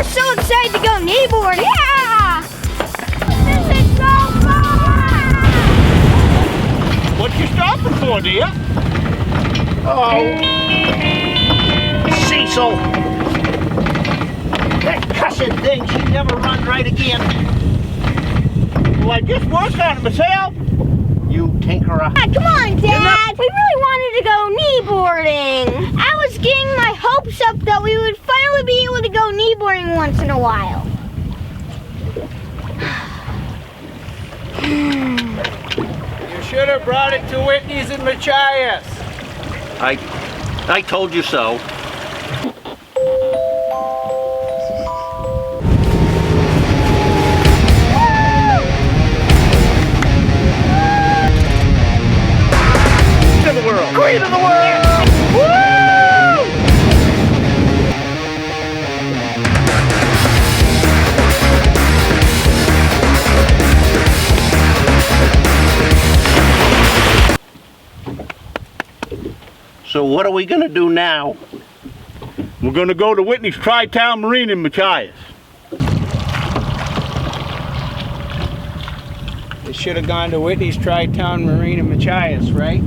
so excited to go kneeboarding. Yeah! This is so fun! What you stopping for, dear? Oh, Cecil. That cussed thing, she never run right again. Well, I just worked on it myself. You tinkerer. Come on, Dad. We really wanted to go kneeboarding. I was getting my hopes up that we would finally be able to go kneeboarding once in a while. You should have brought it to Whitney's in Machias. I told you so. Queen of the world! Woo! So what are we going to do now? We're going to go to Whitney's Tri-Town Marine in Machias. You should have gone to Whitney's Tri-Town Marine in Machias, right?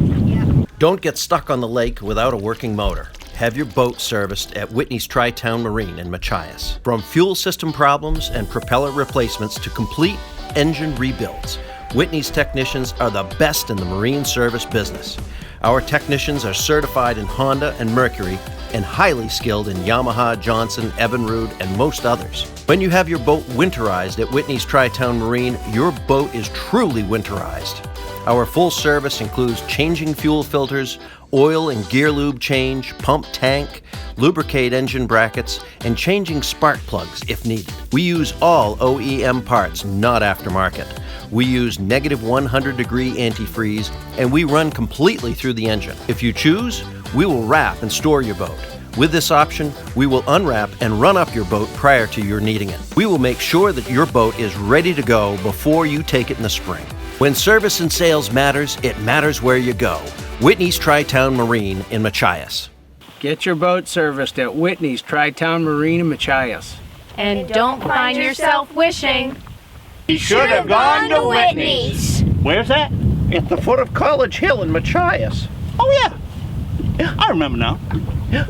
Don't get stuck on the lake without a working motor. Have your boat serviced at Whitney's Tri-Town Marine in Machias. From fuel system problems and propeller replacements to complete engine rebuilds, Whitney's technicians are the best in the marine service business. Our technicians are certified in Honda and Mercury and highly skilled in Yamaha, Johnson, Evinrude, and most others. When you have your boat winterized at Whitney's Tri-Town Marine, your boat is truly winterized. Our full service includes changing fuel filters, oil and gear lube change, pump tank, lubricate engine brackets, and changing spark plugs if needed. We use all OEM parts, not aftermarket. We use -100-degree antifreeze, and we run completely through the engine. If you choose, we will wrap and store your boat. With this option, we will unwrap and run up your boat prior to your needing it. We will make sure that your boat is ready to go before you take it in the spring. When service and sales matters, it matters where you go. Whitney's Tri-Town Marine in Machias. Get your boat serviced at Whitney's Tri-Town Marine in Machias. And don't find yourself wishing. You should have gone to Whitney's. Where's that? At the foot of College Hill in Machias. Oh, yeah. Yeah, I remember now. Yeah.